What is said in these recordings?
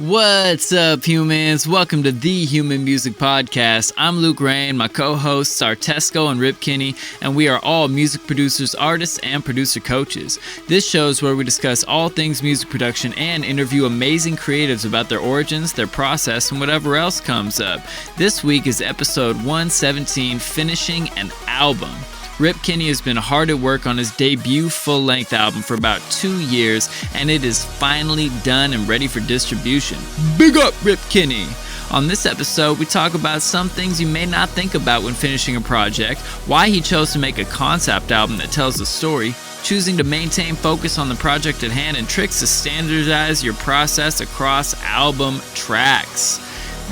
What's up, humans? Welcome to the Human Music Podcast. I'm Luke Rain. My co-hosts are Tesco and Rip Kinney, and we are all music producers, artists, and producer coaches. This show is where we discuss all things music production and interview amazing creatives about their origins, their process, and whatever else comes up. This week is episode 117, Finishing an Album. Rip Kinney has been hard at work on his debut full-length album for about 2 years, and it is finally done and ready for distribution. Big up, Rip Kinney! On this episode, we talk about some things you may not think about when finishing a project, why he chose to make a concept album that tells a story, choosing to maintain focus on the project at hand, and tricks to standardize your process across album tracks.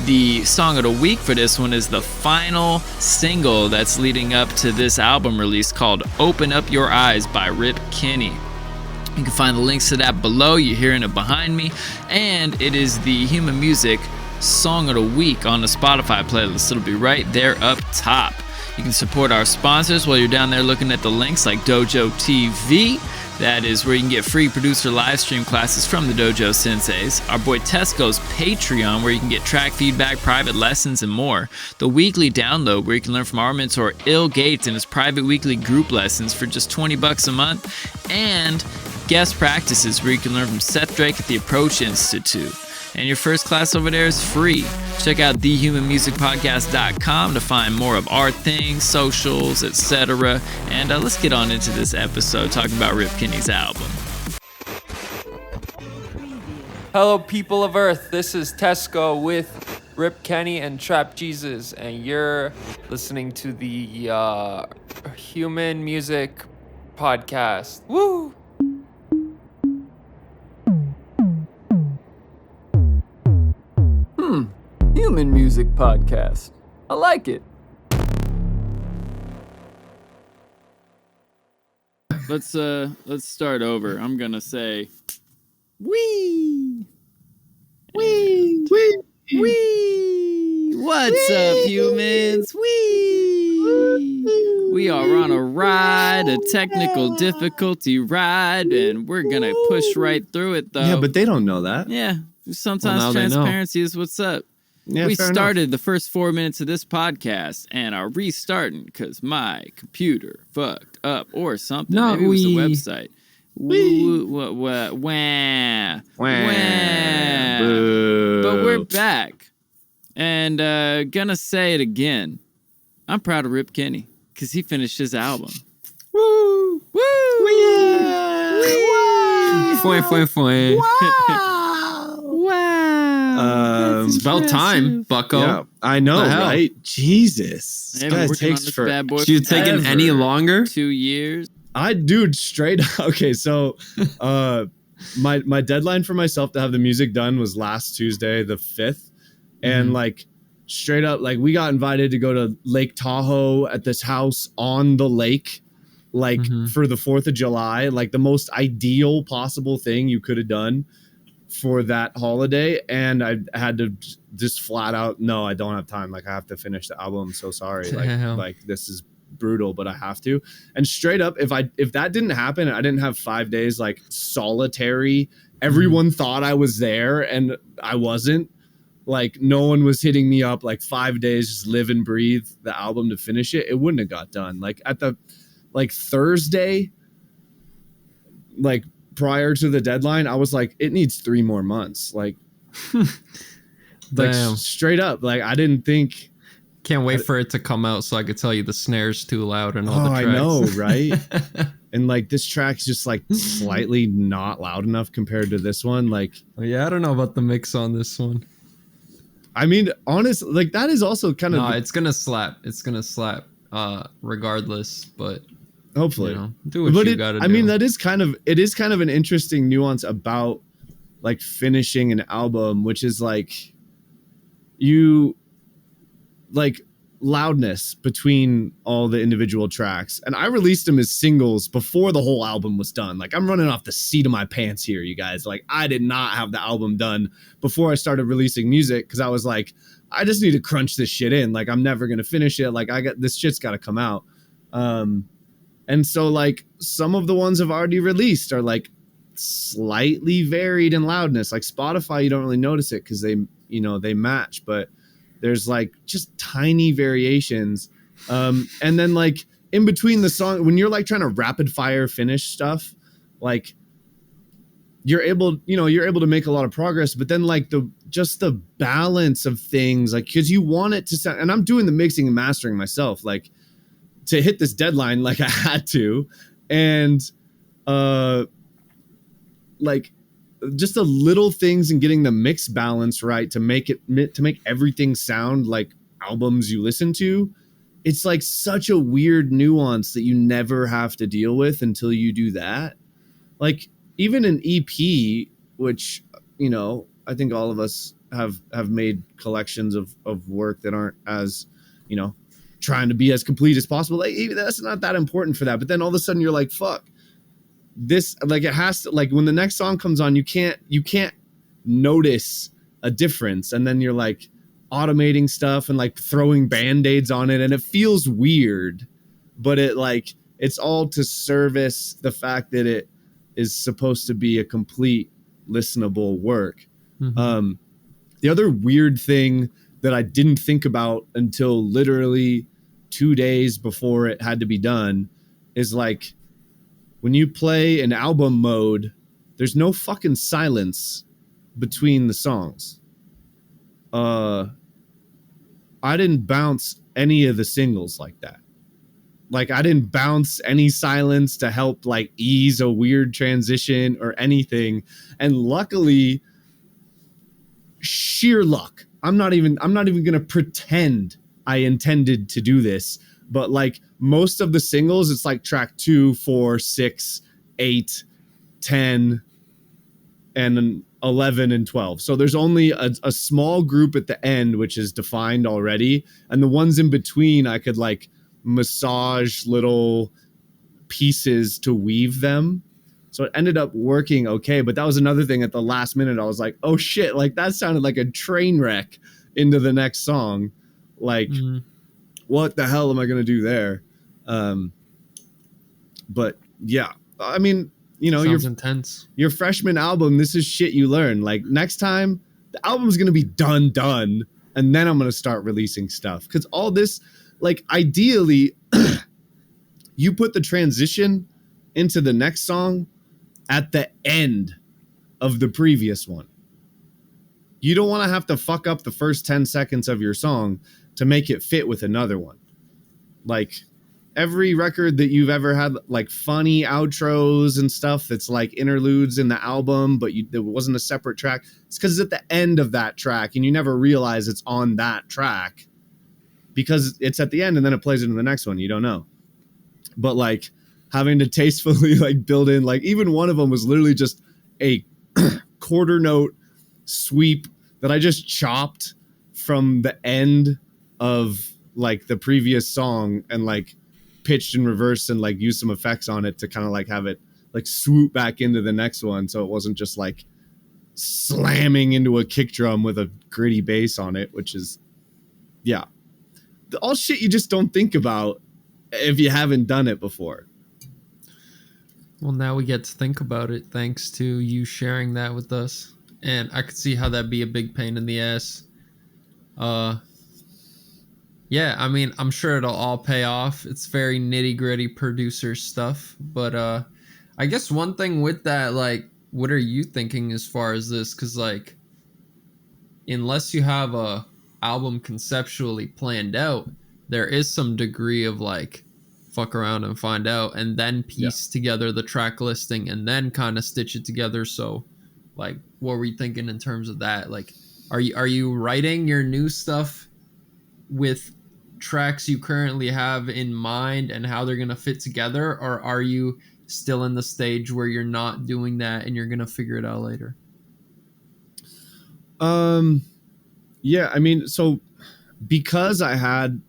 The song of the week for this one is the final single that's leading up to this album release called Open Up Your Eyes by Rip Kinney. You can find the links to that below. You're hearing it behind me. And it is the Human Music Song of the Week on the Spotify playlist. It'll be right there up top. You can support our sponsors while you're down there looking at the links like Dojo TV. That is where you can get free producer live stream classes from the Dojo Senseis. Our boy Tesco's Patreon, where you can get track feedback, private lessons, and more. The weekly download, where you can learn from our mentor Il Gates and his private weekly group lessons for just $20 a month. And guest practices, where you can learn from Seth Drake at the Approach Institute. And your first class over there is free. Check out thehumanmusicpodcast.com to find more of our things, socials, etc. And let's get on into this episode talking about Rip Kinney's album. Hello, people of Earth. This is Tesco with Rip Kinney and Trap Jesus, and you're listening to the Human Music Podcast. Woo! Human Music Podcast. I like it. Let's start over. I'm gonna say, wee, wee, wee, wee. What's up, humans? Wee. We are on a ride, a technical difficulty ride, and we're gonna push right through it, though. Yeah, but they don't know that. Yeah, sometimes transparency is what's up. Yeah, we started the first 4 minutes of this podcast and are restarting because my computer fucked up or something. No, maybe it was the website. But we're back. And gonna say it again. I'm proud of Rip Kinney because he finished his album. Woo! Woo! Yeah! Wow! Wow! It's about time, bucko. Yeah, I know, right? Jesus. Hey, This guy takes for... Should you taking any longer? 2 years. Dude, straight up. Okay, so my deadline for myself to have the music done was last Tuesday, the 5th. And like straight up, like we got invited to go to Lake Tahoe at this house on the lake, like for the 4th of July, like the most ideal possible thing you could have done for that holiday. And I had to just flat out, no, I don't have time. Like I have to finish the album. I'm so sorry. Like this is brutal, but I have to. And straight up, if that didn't happen, I didn't have 5 days like solitary. Everyone thought I was there and I wasn't. Like no one was hitting me up like 5 days, just live and breathe the album to finish it. It wouldn't have got done. Like at the Thursday, like prior to the deadline, I was like, it needs 3 more months. Like straight up. Like I didn't think. Can't wait for it to come out so I could tell you the snare's too loud and all the tracks. I know, right? And like this track's just like slightly not loud enough compared to this one. Like, yeah, I don't know about the mix on this one. I mean, honestly, like that is also kind of. No, it's gonna slap. It's gonna slap, regardless. But hopefully, you know, do what you gotta do. I mean, it is kind of an interesting nuance about like finishing an album, which is like you like loudness between all the individual tracks. And I released them as singles before the whole album was done. Like I'm running off the seat of my pants here, you guys. Like I did not have the album done before I started releasing music because I was like, I just need to crunch this shit in. Like I'm never going to finish it. Like this shit's got to come out. And so like some of the ones I've already released are like slightly varied in loudness. Like Spotify, you don't really notice it because they match, but there's like just tiny variations. And then like in between the song, when you're like trying to rapid fire finish stuff, like you're able to make a lot of progress, but then like the balance of things, like, because you want it to sound, and I'm doing the mixing and mastering myself, like to hit this deadline, like I had to, and like just the little things and getting the mix balance right to make everything sound like albums you listen to. It's like such a weird nuance that you never have to deal with until you do that. Like even an EP, which, I think all of us have made collections of work that aren't as, trying to be as complete as possible. Like that's not that important for that. But then all of a sudden you're like, fuck this. Like it has to, like when the next song comes on, you can't notice a difference. And then you're like automating stuff and like throwing band-aids on it. And it feels weird, but it's all to service the fact that it is supposed to be a complete listenable work. Mm-hmm. The other weird thing that I didn't think about until literally 2 days before it had to be done is like when you play an album mode, there's no fucking silence between the songs. I didn't bounce any of the singles like that. Like I didn't bounce any silence to help like ease a weird transition or anything. And luckily, sheer luck. I'm not even going to pretend I intended to do this, but like most of the singles, it's like track 2, 4, 6, 8, 10, and 11 and 12. So there's only a small group at the end, which is defined already. And the ones in between, I could like massage little pieces to weave them. So it ended up working okay. But that was another thing at the last minute. I was like, oh shit, like that sounded like a train wreck into the next song. Like, what the hell am I going to do there? But yeah, I mean, sounds intense. Your freshman album, this is shit you learn. Like next time, the album's going to be done. And then I'm going to start releasing stuff. Because all this, like ideally, you put the transition into the next song at the end of the previous one. You don't want to have to fuck up the first 10 seconds of your song to make it fit with another one. Like every record that you've ever had, like funny outros and stuff that's like interludes in the album, but there wasn't a separate track. It's because it's at the end of that track and you never realize it's on that track because it's at the end and then it plays into the next one. You don't know. But like having to tastefully like build in, like even one of them was literally just a quarter note sweep that I just chopped from the end of like the previous song and like pitched in reverse and like used some effects on it to kind of like have it like swoop back into the next one. So it wasn't just like slamming into a kick drum with a gritty bass on it, which is, yeah, all shit you just don't think about if you haven't done it before. Well, now we get to think about it thanks to you sharing that with us. And I could see how that'd be a big pain in the ass. Yeah, I mean, I'm sure it'll all pay off. It's very nitty-gritty producer stuff. But I guess one thing with that, like, what are you thinking as far as this? Because, like, unless you have a album conceptually planned out, there is some degree of, like, fuck around and find out, and then piece together the track listing, and then kind of stitch it together. So, like, what were you thinking in terms of that? Like, are you writing your new stuff with tracks you currently have in mind and how they're going to fit together, or are you still in the stage where you're not doing that and you're going to figure it out later? Yeah, I mean, so because I had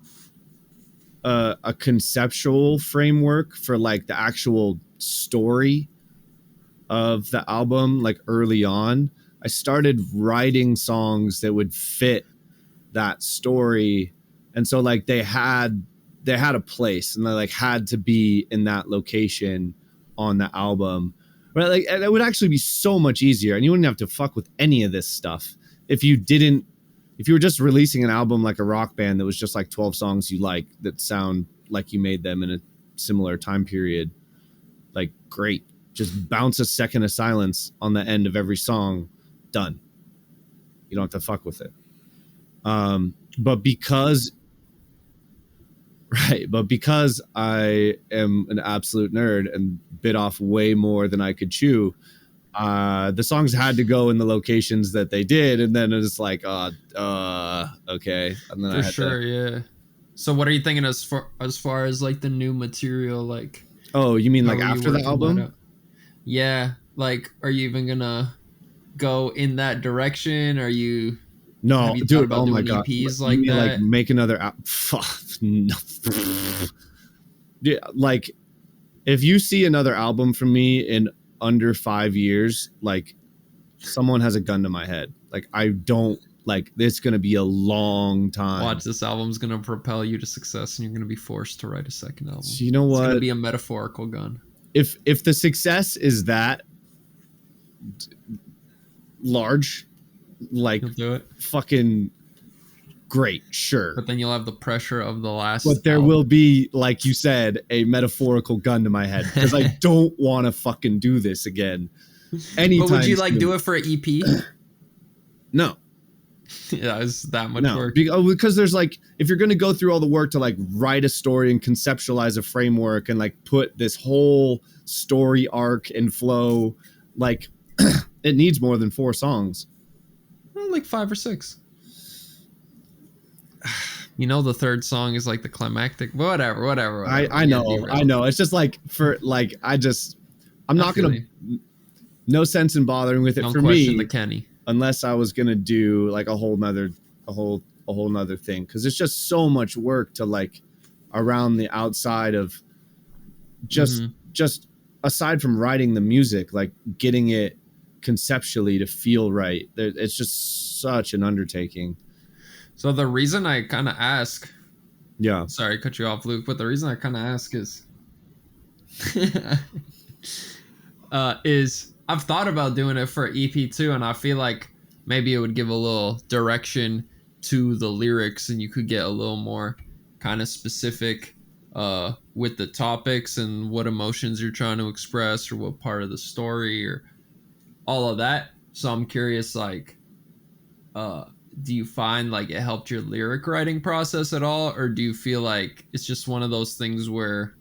a conceptual framework for like the actual story of the album, like early on, I started writing songs that would fit that story. And so like they had a place and they like had to be in that location on the album. Right? Like, and it would actually be so much easier, and you wouldn't have to fuck with any of this stuff if you were just releasing an album like a rock band that was just like 12 songs you like that sound like you made them in a similar time period. Like, great. Just bounce a second of silence on the end of every song. Done. You don't have to fuck with it. But because I am an absolute nerd and bit off way more than I could chew, the songs had to go in the locations that they did, and then it's like, okay. And then For sure, yeah. So what are you thinking as far as like the new material? Like, oh, you mean like after the album? Yeah, like, are you even gonna go in that direction? Are you? No, have you dude. about Oh my doing god. EPs You like mean that? like make another no. Yeah, like, if you see another album from me in under 5 years, like, someone has a gun to my head. Like, I don't, like, it's gonna be a long time. Watch, this album's gonna propel you to success, and you're gonna be forced to write a second album. So you know what? It's gonna be a metaphorical gun. If the success is that large, like, You'll do it. fucking great, sure. But then you'll have the pressure of the last. But there album. will be, like you said, a metaphorical gun to my head, because I don't want to fucking do this again. Anytime. But would you like do it for an EP? No. Yeah, it's that much No, work. because there's like, if you're going to go through all the work to like write a story and conceptualize a framework and like put this whole story arc and flow, like, it needs more than 4 songs. Well, like 5 or 6. You know, the third song is like the climactic. Whatever. I know. It's just like, I'm not going to, no sense in bothering with it. Don't for question me, the Kenny. Unless I was going to do like a whole nother thing. Cause it's just so much work to like around the outside of just aside from writing the music, like getting it conceptually to feel right. It's just such an undertaking. So the reason I kind of ask, yeah, sorry, cut you off, Luke, but the reason I kind of ask is, I've thought about doing it for EP too, and I feel like maybe it would give a little direction to the lyrics, and you could get a little more kind of specific with the topics and what emotions you're trying to express, or what part of the story, or all of that. So I'm curious, like, do you find like it helped your lyric writing process at all, or do you feel like it's just one of those things where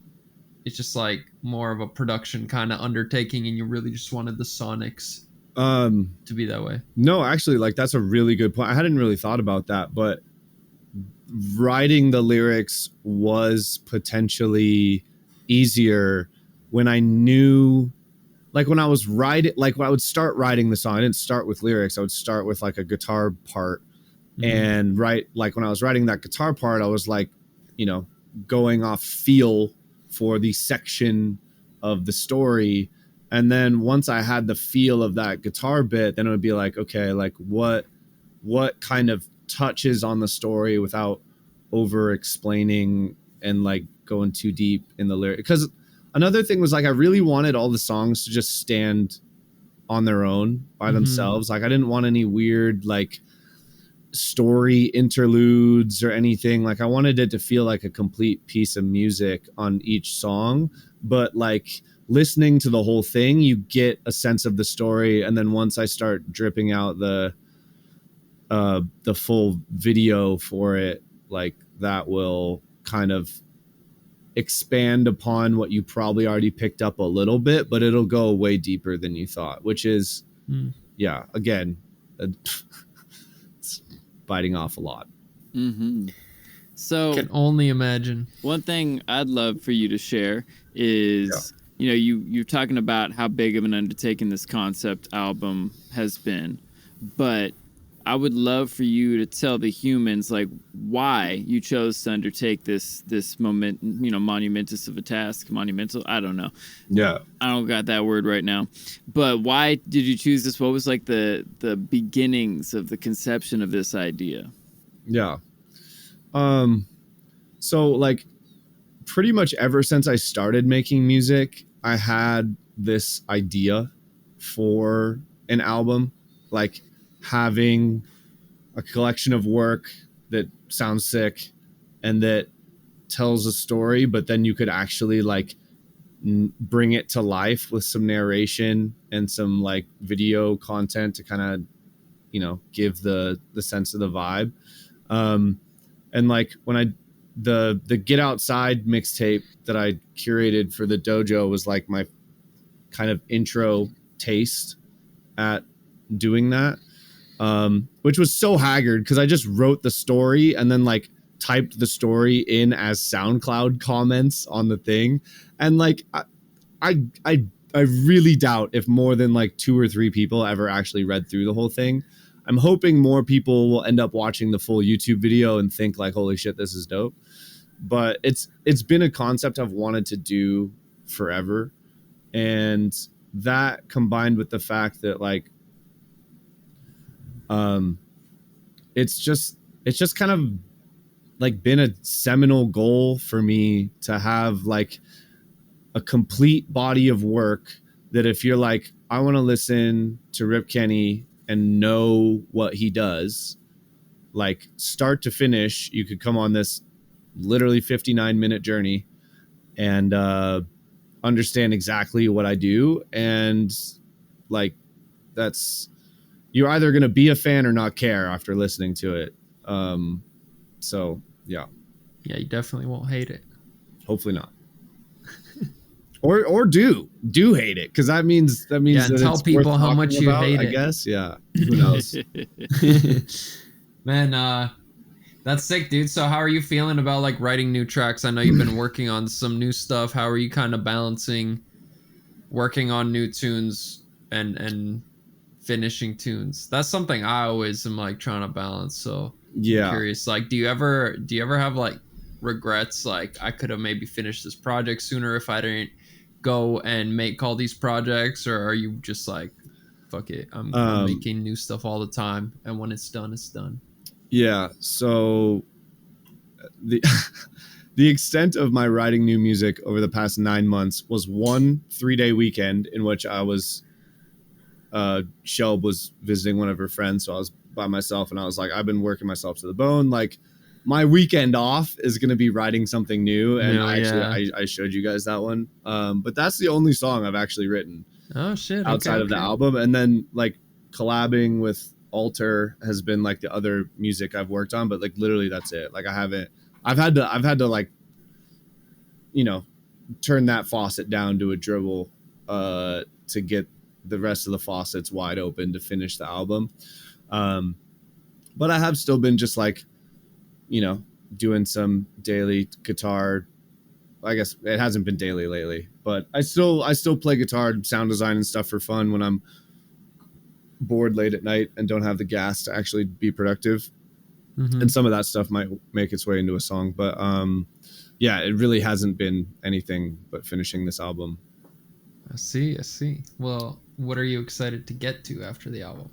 it's just like more of a production kind of undertaking, and you really just wanted the sonics to be that way? No, actually, like, that's a really good point. I hadn't really thought about that, but writing the lyrics was potentially easier when I knew, like, when I was writing, like, when I would start writing the song, I didn't start with lyrics. I would start with like a guitar part, and like when I was writing that guitar part, I was like, you know, going off feel for the section of the story. And then once I had the feel of that guitar bit, then it would be like, okay, like what kind of touches on the story without over explaining and like going too deep in the lyric. Because another thing was, like, I really wanted all the songs to just stand on their own by themselves. Like, I didn't want any weird like story interludes or anything. Like, I wanted it to feel like a complete piece of music on each song. But like, listening to the whole thing, you get a sense of the story. And then once I start dripping out the full video for it, like, that will kind of expand upon what you probably already picked up a little bit, but it'll go way deeper than you thought, which is, yeah, again, it's biting off a lot. So Can only imagine. one thing I'd love for you to share is, you know, you're talking about how big of an undertaking this concept album has been, but I would love for you to tell the humans, like, why you chose to undertake this monumentous of a task. Monumental, I don't know. Yeah, I don't got that word right now. But why did you choose this? What was like the beginnings of the conception of this idea? Yeah. So like, pretty much ever since I started making music, I had this idea for an album, like having a collection of work that sounds sick and that tells a story, but then you could actually like bring it to life with some narration and some like video content to kind of, you know, give the sense of the vibe. And like when the Get Outside mixtape that I curated for the dojo was like my kind of intro taste at doing that, which was so haggard because I just wrote the story and then like typed the story in as SoundCloud comments on the thing. And like, I really doubt if more than like 2 or 3 people ever actually read through the whole thing. I'm hoping more people will end up watching the full YouTube video and think like, holy shit, this is dope. But it's been a concept I've wanted to do forever. And that combined with the fact that like, it's just kind of like been a seminal goal for me to have like a complete body of work that if you're like, I want to listen to Rip Kenny and know what he does, like start to finish, you could come on this literally 59-minute journey and understand exactly what I do. And like, that's, you're either going to be a fan or not care after listening to it. So yeah. Yeah, you definitely won't hate it. Hopefully not. or do hate it, because that means Yeah, that tell it's people worth how much talking you about, hate I it. guess. Yeah. Who knows? Man, that's sick, dude. So how are you feeling about like writing new tracks? I know you've been working on some new stuff. How are you kind of balancing working on new tunes and finishing tunes? That's something I always am like trying to balance. So Yeah. I'm curious, like, do you ever have like regrets? Like, I could have maybe finished this project sooner if I didn't go and make all these projects, or are you just like, fuck it, I'm making new stuff all the time, and when it's done, it's done? Yeah. So the the extent of my writing new music over the past 9 months was one 3-day weekend in which I was Shelb was visiting one of her friends, so I was by myself, and I was like, I've been working myself to the bone. Like, my weekend off is going to be writing something new. And I showed you guys that one. But that's the only song I've actually written outside of the album. And then like collabing with Alter has been like the other music I've worked on, but like literally that's it. Like I've had to like, you know, turn that faucet down to a dribble to get the rest of the faucets wide open to finish the album. But I have still been just like, you know, doing some daily guitar. I guess it hasn't been daily lately, but I still play guitar, sound design and stuff for fun when I'm bored late at night and don't have the gas to actually be productive. Mm-hmm. And some of that stuff might make its way into a song, but yeah, it really hasn't been anything but finishing this album. I see. Well, what are you excited to get to after the album?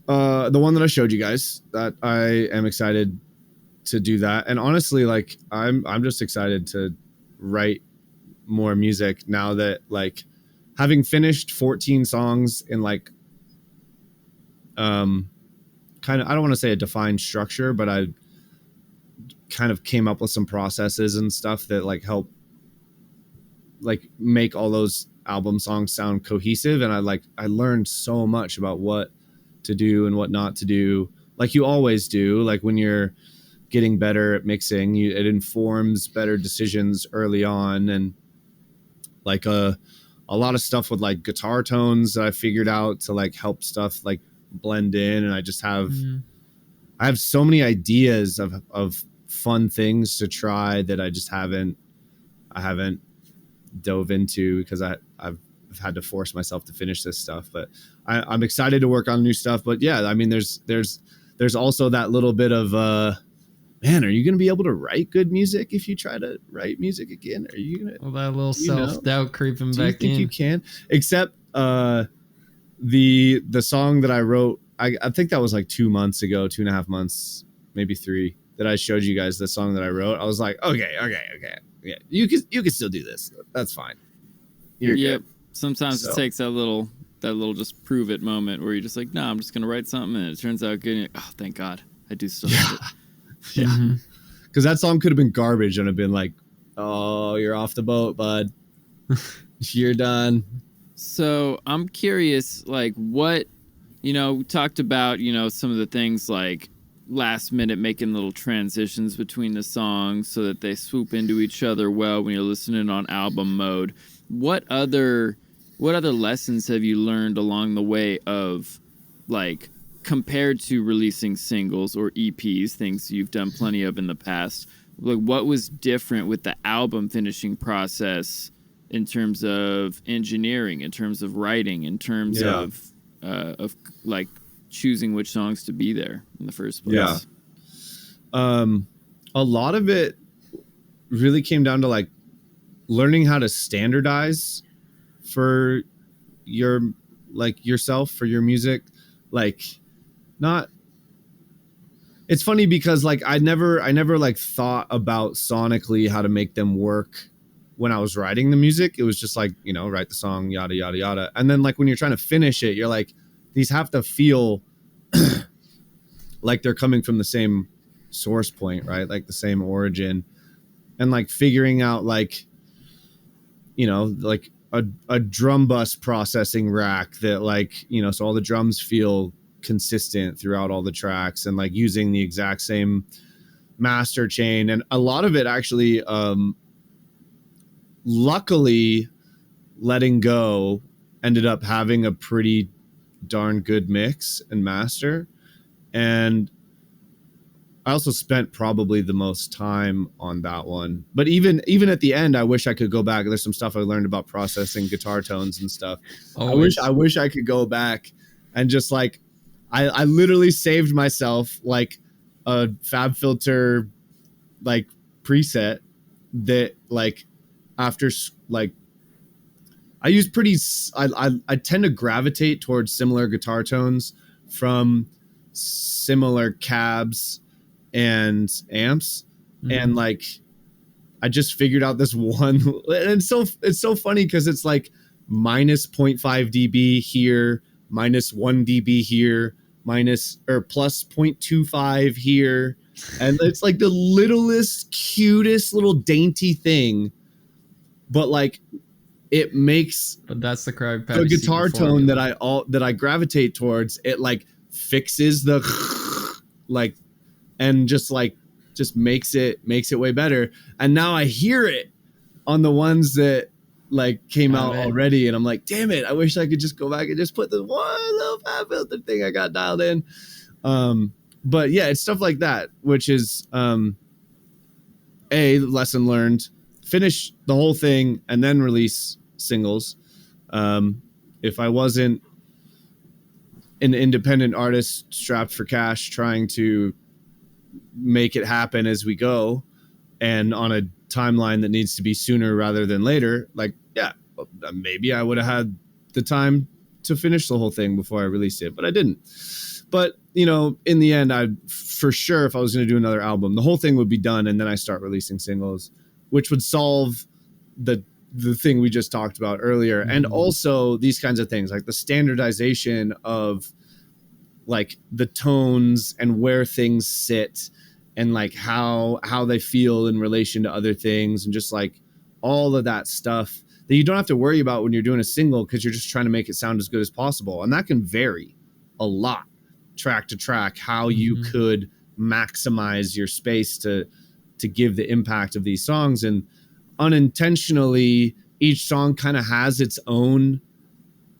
The one that I showed you guys, that I am excited to do that. And honestly, like I'm just excited to write more music now that, like, having finished 14 songs in like kind of, I don't want to say a defined structure, but I kind of came up with some processes and stuff that like help like make all those album songs sound cohesive. And I learned so much about what to do and what not to do, like you always do. Like when you're getting better at mixing, it informs better decisions early on. And like a lot of stuff with like guitar tones that I figured out to like help stuff like blend in. And I just have I have so many ideas of fun things to try that I just haven't dove into because I've had to force myself to finish this stuff. But I'm excited to work on new stuff. But yeah, I mean, there's also that little bit of man, are you going to be able to write good music if you try to write music again? Are you going to? Well, that little self-doubt creeping back in. Do you think you can? Except the song that I wrote, I think that was like 2 months ago, 2.5 months, maybe 3, that I showed you guys the song that I wrote. I was like, okay. Yeah, you can still do this. That's fine. you're Yep. good. Sometimes So. it takes that little just prove it moment where you're just like, no, I'm just gonna write something and it turns out good. And you're like, oh, thank God, I do still have it. Yeah. Mm-hmm. Because that song could have been garbage and I've been like, oh, you're off the boat, bud. You're done. So I'm curious, like, what, we talked about, some of the things like last minute making little transitions between the songs so that they swoop into each other well when you're listening on album mode. What other lessons have you learned along the way of, like, compared to releasing singles or EPs, things you've done plenty of in the past? Like, what was different with the album finishing process in terms of engineering, in terms of writing, in terms of like choosing which songs to be there in the first place? Yeah. A lot of it really came down to like learning how to standardize for your yourself, for your music. Like, not, it's funny because like I never like thought about sonically how to make them work when I was writing the music. It was just like, write the song, yada yada yada, and then like when you're trying to finish it, you're like, these have to feel like they're coming from the same source point, right? Like the same origin. And like figuring out like, like a drum bus processing rack that like, so all the drums feel consistent throughout all the tracks, and like using the exact same master chain. And a lot of it actually, luckily, letting go ended up having a pretty darn good mix and master. And I also spent probably the most time on that one. But even at the end, I wish I could go back. There's some stuff I learned about processing guitar tones and stuff. Always. I wish I could go back and just like, I literally saved myself like a FabFilter like preset that like after like I use I tend to gravitate towards similar guitar tones from similar cabs and amps. Mm-hmm. And like I just figured out this one, and it's so funny because it's like minus 0.5 dB here, minus 1 dB here, plus 0.25 here, and it's like the littlest, cutest little dainty thing, but like it makes, but that's the guitar tone that I gravitate towards. It like fixes the like, and just makes it way better. And now I hear it on the ones that like came out already, and I'm like, damn it, I wish I could just go back and just put the one little FabFilter thing I got dialed in. But yeah, it's stuff like that, which is a lesson learned. Finish the whole thing and then release singles. If I wasn't an independent artist strapped for cash trying to make it happen as we go and on a timeline that needs to be sooner rather than later, like, yeah, maybe I would have had the time to finish the whole thing before I released it, but I didn't. But, in the end, for sure, if I was going to do another album, the whole thing would be done, and then I start releasing singles, which would solve the thing we just talked about earlier. Mm-hmm. And also these kinds of things, like the standardization of like the tones and where things sit and like how they feel in relation to other things, and just like all of that stuff that you don't have to worry about when you're doing a single, because you're just trying to make it sound as good as possible. And that can vary a lot track to track, how you could maximize your space to give the impact of these songs. And unintentionally, each song kind of has its own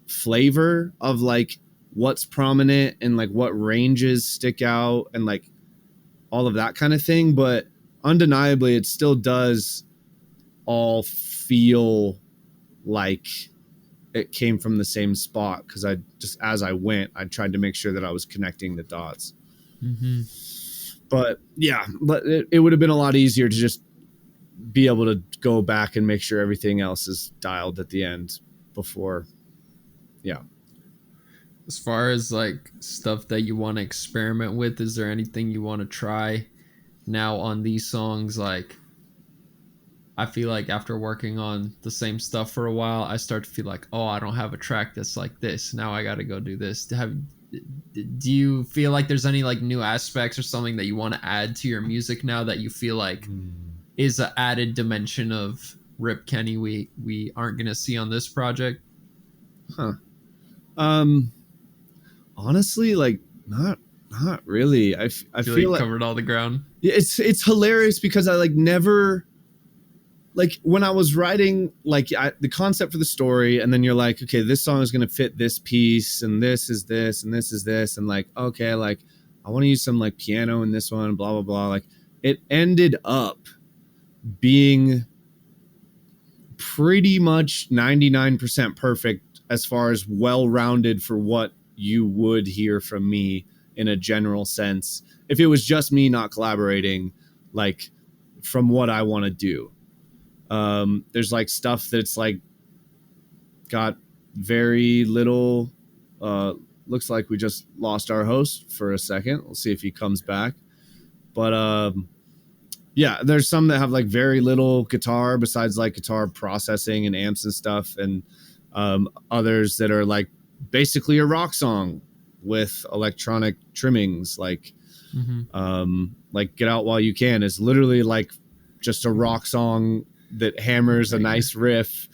flavor of like what's prominent and like what ranges stick out and like all of that kind of thing. But undeniably, it still does all feel like it came from the same spot, because I just, as I went, I tried to make sure that I was connecting the dots. Mm-hmm. But yeah, but it would have been a lot easier to just be able to go back and make sure everything else is dialed at the end before. Yeah. As far as like stuff that you want to experiment with, is there anything you want to try now on these songs? Like, I feel like after working on the same stuff for a while, I start to feel like, oh, I don't have a track that's like this. Now I got to go do this. Do you feel like there's any like new aspects or something that you want to add to your music now that you feel like is an added dimension of Rip Kenny we aren't gonna see on this project? Honestly, like not really. I feel like covered all the ground. Yeah, it's hilarious because I like never, like when I was writing like the concept for the story, and then you're like, okay, this song is gonna fit this piece, and this is this, and this is this, and like, okay, like I want to use some like piano in this one, blah blah blah. Like it ended up being pretty much 99% perfect as far as well-rounded for what you would hear from me in a general sense if it was just me not collaborating, like from what I want to do. There's like stuff that's like got very little looks like we just lost our host for a second. We'll see if he comes back. But yeah, there's some that have like very little guitar besides like guitar processing and amps and stuff, and others that are like basically a rock song with electronic trimmings, like Get Out While You Can is literally like just a rock song that hammers a nice riff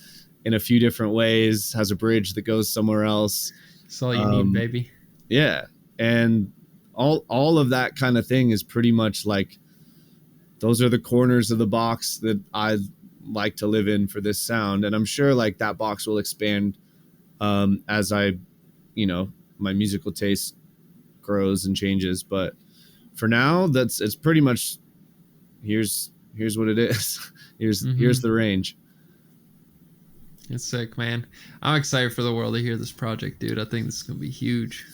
in a few different ways, has a bridge that goes somewhere else. That's all you need, baby. Yeah. And all of that kind of thing is pretty much like, those are the corners of the box that I like to live in for this sound. And I'm sure like that box will expand as I, my musical taste grows and changes. But for now, it's pretty much, here's what it is. Here's the range. It's sick, man. I'm excited for the world to hear this project, dude. I think this is gonna be huge.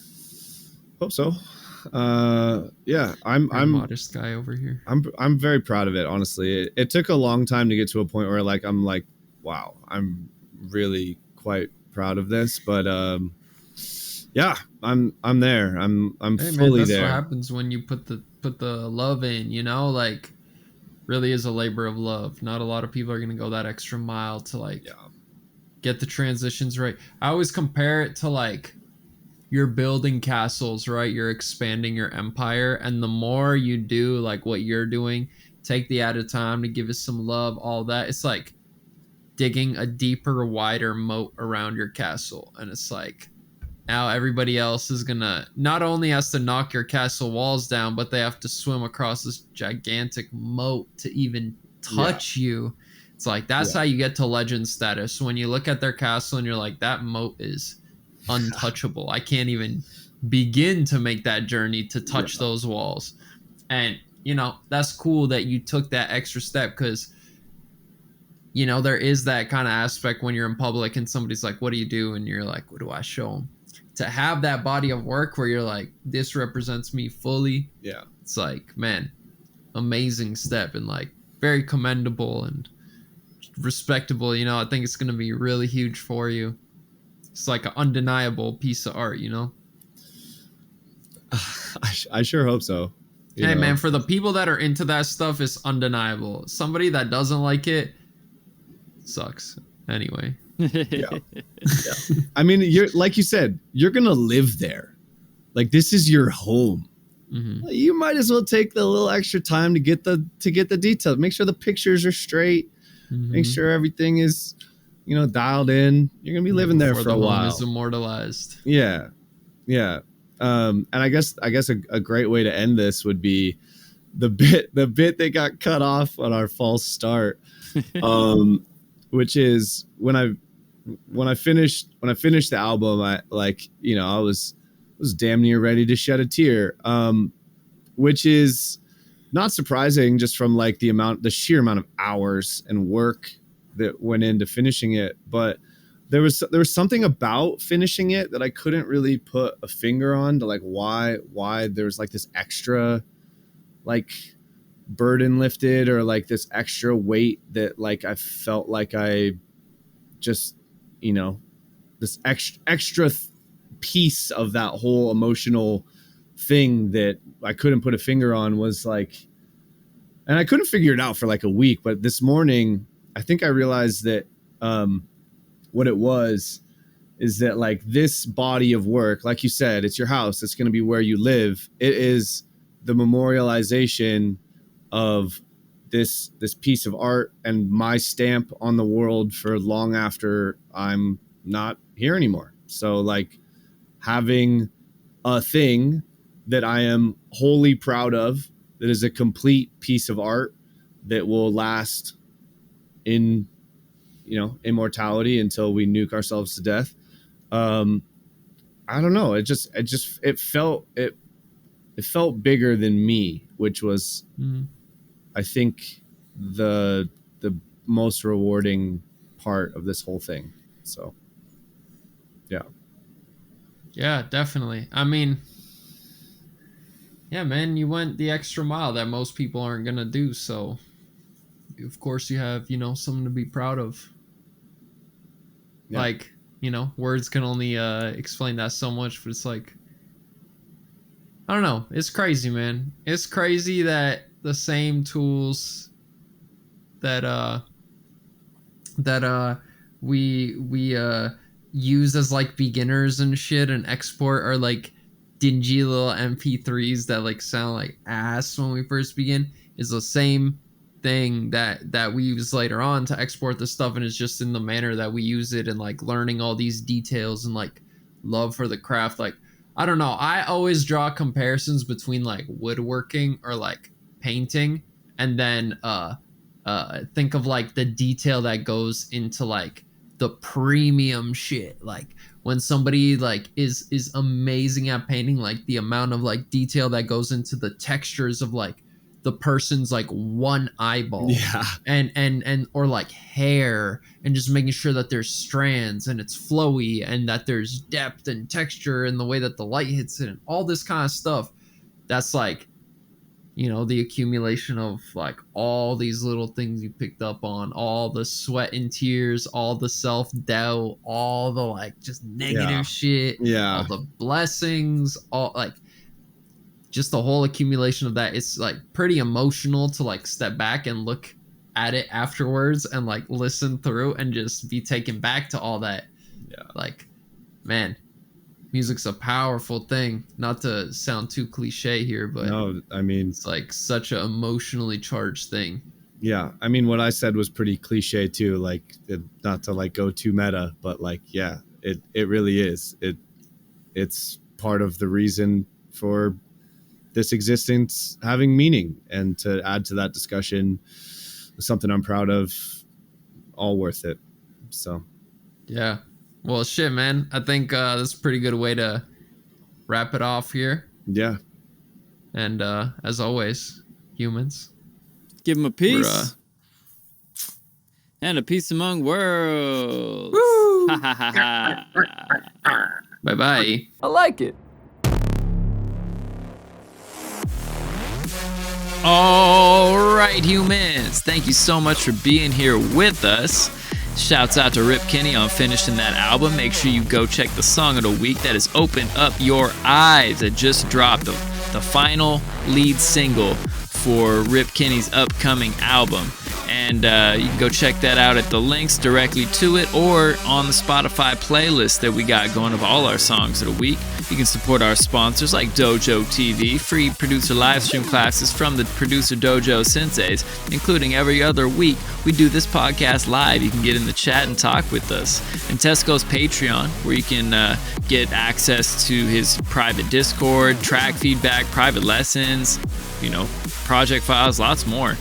Hope so. Yeah, I'm modest guy over here. I'm very proud of it, honestly. It took a long time to get to a point where like I'm like, wow, I'm really quite proud of this. But yeah, I'm there. I'm hey, fully man, that's there. What happens when you put the love in, like really is a labor of love. Not a lot of people are gonna go that extra mile to like get the transitions right. I always compare it to like, you're building castles, right? You're expanding your empire. And the more you do like what you're doing, take the added time to give it some love, all that. It's like digging a deeper, wider moat around your castle. And it's like, now everybody else is gonna not only has to knock your castle walls down, but they have to swim across this gigantic moat to even touch you. It's like, that's how you get to legend status. When you look at their castle and you're like, that moat is untouchable. I can't even begin to make that journey to touch those walls. And that's cool that you took that extra step, because there is that kind of aspect when you're in public and somebody's like, what do you do? And you're like, what do I show them? To have that body of work where you're like, this represents me fully. Yeah, it's like, man, amazing step, and like very commendable and respectable. I think it's going to be really huge for you. It's like an undeniable piece of art, I sure hope so. Hey, man, for the people that are into that stuff, it's undeniable. Somebody that doesn't like it sucks. Anyway. Yeah. I mean, you're like you said, you're going to live there. Like, this is your home. You might as well take the little extra time to get the details. Make sure the pictures are straight. Make sure everything is dialed in. You're gonna be living there for a while. Is immortalized. Yeah. And I guess a great way to end this would be the bit that got cut off on our false start, which is when I finished the album. I was damn near ready to shed a tear, which is not surprising just from like the sheer amount of hours and work that went into finishing it. But there was something about finishing it that I couldn't really put a finger on, to like why there was like this extra like burden lifted, or like this extra weight that like I felt like I just this extra piece of that whole emotional thing that I couldn't put a finger on was like, and I couldn't figure it out for like a week. But this morning I think I realized that what it was is that like this body of work, like you said, it's your house. It's going to be where you live. It is the memorialization of this piece of art and my stamp on the world for long after I'm not here anymore. So like having a thing that I am wholly proud of, that is a complete piece of art that will last in, you know, immortality until we nuke ourselves to death. I don't know. It felt bigger than me, which was, I think, the most rewarding part of this whole thing. So, yeah. Yeah, definitely. I mean, yeah, man, you went the extra mile that most people aren't gonna do. So, of course, you have, you know, something to be proud of. Yeah. Like, you know, words can only explain that so much, but it's like, I don't know. It's crazy, man. It's crazy that the same tools that we use as like beginners and shit and export are like dingy little MP3s that like sound like ass when we first begin, is the same thing that we use later on to export the stuff, and it's just in the manner that we use it and like learning all these details and like love for the craft. Like, I don't know, I always draw comparisons between like woodworking or like painting, and then think of like the detail that goes into like the premium shit. Like when somebody like is amazing at painting, like the amount of like detail that goes into the textures of like the person's like one eyeball, Yeah. and or like hair, and just making sure that there's strands and it's flowy and that there's depth and texture and the way that the light hits it and all this kind of stuff. That's like, you know, the accumulation of like all these little things you picked up on, all the sweat and tears, all the self-doubt, all the like just negative shit, all the blessings, all like just the whole accumulation of that. It's like pretty emotional to like step back and look at it afterwards and like listen through and just be taken back to all that. Yeah. Like, man, music's a powerful thing. Not to sound too cliche here, but no, I mean, it's like such an emotionally charged thing. Yeah, I mean, what I said was pretty cliche too. Like, not to like go too meta, but like, yeah, it really is. It's part of the reason for this existence having meaning, and to add to that discussion, something I'm proud of, all worth it. So, yeah. Well, shit, man. I think that's a pretty good way to wrap it off here. Yeah. And as always, humans, give them a peace. And a peace among worlds. Woo! Ha ha ha ha. Bye-bye. I like it. All right, humans. Thank you so much for being here with us. Shouts out to Rip Kenny on finishing that album. Make sure you go check the song of the week. That is Open Up Your Eyes. It just dropped, the final lead single for Rip Kenny's upcoming album. And you can go check that out at the links directly to it or on the Spotify playlist that we got going of all our songs of the week. You can support our sponsors like Dojo TV, free producer live stream classes from the Producer Dojo Senseis, including every other week. We do this podcast live. You can get in the chat and talk with us. And Tesco's Patreon, where you can get access to his private Discord, track feedback, private lessons, you know, project files, lots more.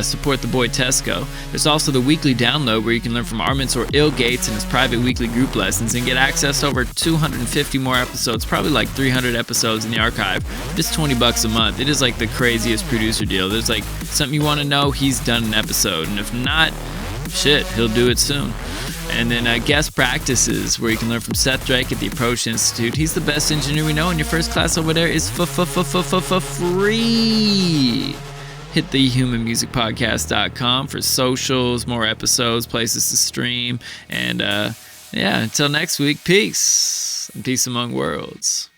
Support the boy Tesco. There's also the weekly download where you can learn from Armin's or Ill Gates and his private weekly group lessons and get access to over 250 more episodes, probably like 300 episodes in the archive. Just $20 a month. It is like the craziest producer deal. There's like something you want to know, he's done an episode, and if not, shit, he'll do it soon. And then guest practices, where you can learn from Seth Drake at the Approach Institute. He's the best engineer we know, and your first class over there is free. Hit thehumanmusicpodcast.com for socials, more episodes, places to stream. And yeah, until next week, peace. And peace among worlds.